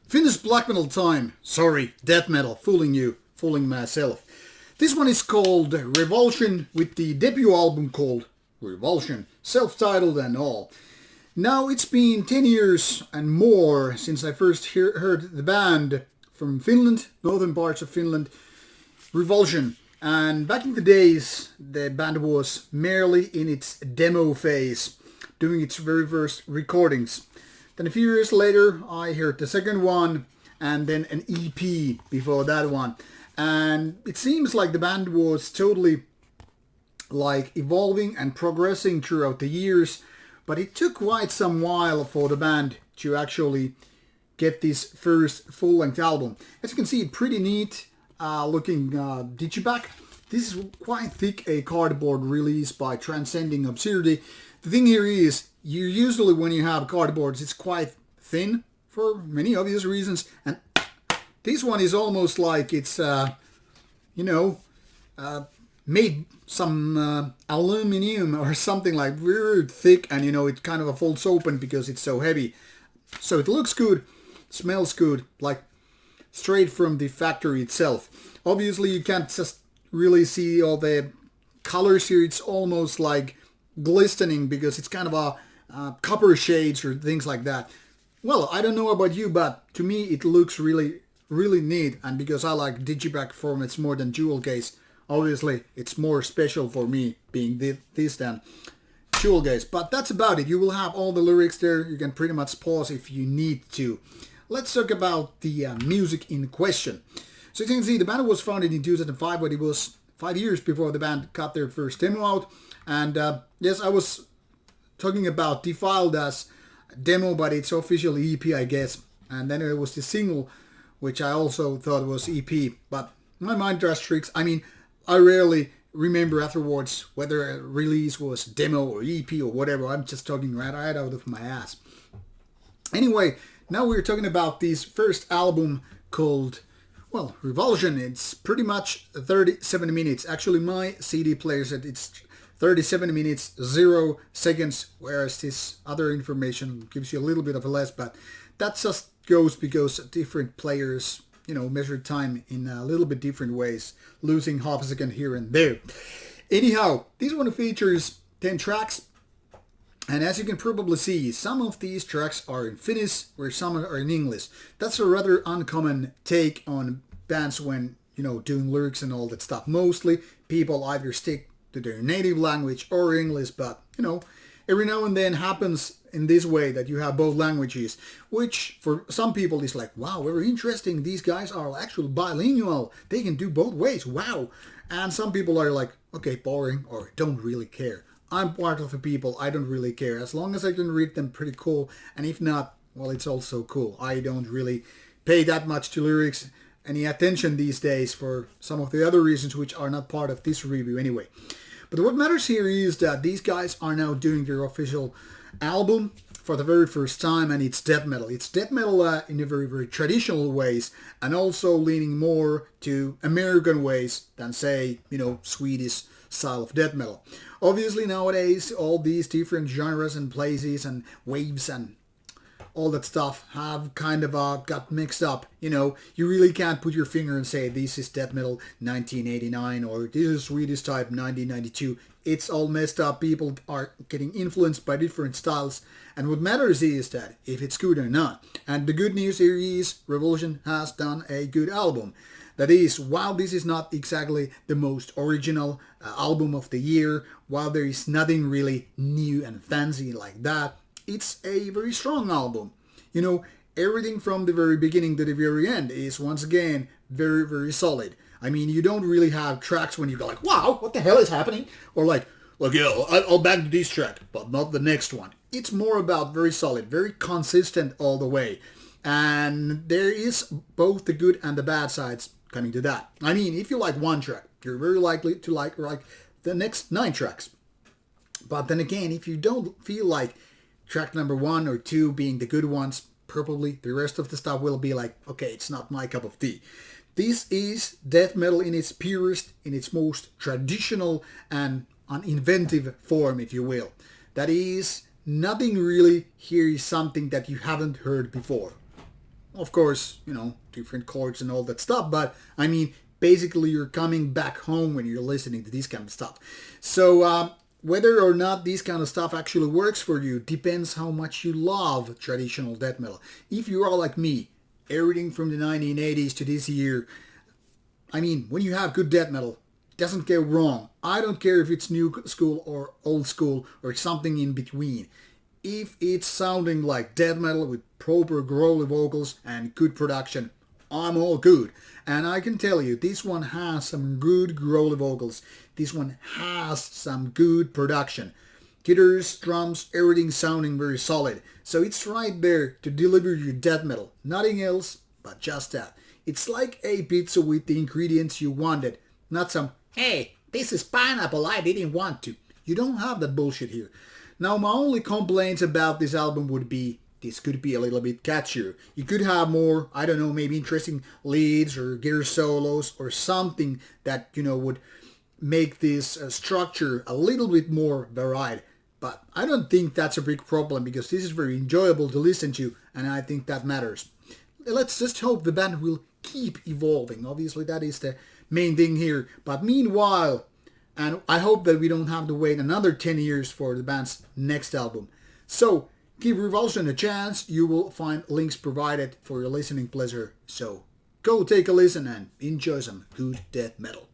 Finnish black metal time. Sorry, death metal. Fooling you. Fooling myself. This one is called Revulsion with the debut album called Revulsion. Self-titled and all. Now it's been 10 years and more since I first heard the band from Finland, northern parts of Finland, Revulsion. And back in the days, the band was merely in its demo phase, doing its very first recordings. Then a few years later, I heard the second one, and then an EP before that one. And it seems like the band was totally like evolving and progressing throughout the years, but it took quite some while for the band to actually get this first full-length album. As you can see, pretty neat looking digipack. This is quite thick a cardboard release by Transcending Absurdity. The thing here is, usually when you have cardboards, it's quite thin for many obvious reasons, and this one is almost like it's, made some aluminum or something like weird thick, and it kind of folds open because it's so heavy. So it looks good, smells good, like straight from the factory itself. Obviously you can't just really see all the colors here. It's almost like glistening because it's kind of a copper shades or things like that. Well, I don't know about you, but to me it looks really, really neat. And because I like digipack formats more than jewel case, obviously it's more special for me being this than jewel case. But that's about it. You will have all the lyrics there. You can pretty much pause if you need to. Let's talk about the music in question. So you can see the band was founded in 2005, but it was 5 years before the band got their first demo out. And yes, I was talking about Defiled as demo, but it's officially EP, I guess. And then it was the single, which I also thought was EP. But my mind does tricks. I mean, I rarely remember afterwards whether a release was demo or EP or whatever. I'm just talking right out of my ass. Anyway, now we're talking about this first album called, well, Revulsion. It's pretty much 37 minutes. Actually, my CD player said it's 37 minutes, 0 seconds, whereas this other information gives you a little bit of a less, but that just goes because different players, measure time in a little bit different ways, losing half a second here and there. Anyhow, this one features 10 tracks, and as you can probably see, some of these tracks are in Finnish, where some are in English. That's a rather uncommon take on bands when, doing lyrics and all that stuff. Mostly, people either stick to their native language or English, but, every now and then happens in this way that you have both languages, which for some people is like, wow, very interesting. These guys are actually bilingual. They can do both ways. Wow. And some people are like, okay, boring, or don't really care. I'm part of the people, I don't really care. As long as I can read them, pretty cool. And if not, well, it's also cool. I don't really pay that much to lyrics, any attention these days for some of the other reasons which are not part of this review anyway. But what matters here is that these guys are now doing their official album for the very first time, and it's death metal. It's death metal in a very, very traditional ways, and also leaning more to American ways than, say, Swedish style of death metal. Obviously nowadays all these different genres and places and waves and all that stuff have kind of got mixed up. You really can't put your finger and say this is death metal 1989 or this is Swedish type 1992. It's all messed up. People are getting influenced by different styles, and what matters is that if it's good or not. And the good news here is Revulsion has done a good album. That is, while this is not exactly the most original album of the year, while there is nothing really new and fancy like that, it's a very strong album. Everything from the very beginning to the very end is once again very, very solid. I mean, you don't really have tracks when you go like, wow, what the hell is happening? Or like, yeah, I'll back to this track, but not the next one. It's more about very solid, very consistent all the way. And there is both the good and the bad sides coming to that. I mean, if you like one track, you're very likely to like the next 9 tracks. But then again, if you don't feel like track number 1 or 2 being the good ones, probably the rest of the stuff will be like, okay, it's not my cup of tea. This is death metal in its purest, in its most traditional and uninventive form, if you will. That is, nothing really here is something that you haven't heard before. Of course, you know, different chords and all that stuff, but I mean, basically you're coming back home when you're listening to this kind of stuff. So whether or not this kind of stuff actually works for you depends how much you love traditional death metal. If you are like me, everything from the 1980s to this year, I mean, when you have good death metal, it doesn't get wrong. I don't care if it's new school or old school or something in between. If it's sounding like death metal with proper growly vocals and good production, I'm all good. And I can tell you, this one has some good growly vocals. This one has some good production. Guitars, drums, everything sounding very solid. So it's right there to deliver you death metal. Nothing else but just that. It's like a pizza with the ingredients you wanted. Not some, hey, this is pineapple, I didn't want to. You don't have that bullshit here. Now my only complaints about this album would be, this could be a little bit catchier. You could have more, I don't know, maybe interesting leads or guitar solos or something that, you know, would make this structure a little bit more varied. But I don't think that's a big problem because this is very enjoyable to listen to and I think that matters. Let's just hope the band will keep evolving. Obviously that is the main thing here. But meanwhile, and I hope that we don't have to wait another 10 years for the band's next album. So give Revulsion a chance. You will find links provided for your listening pleasure. So go take a listen and enjoy some good death metal.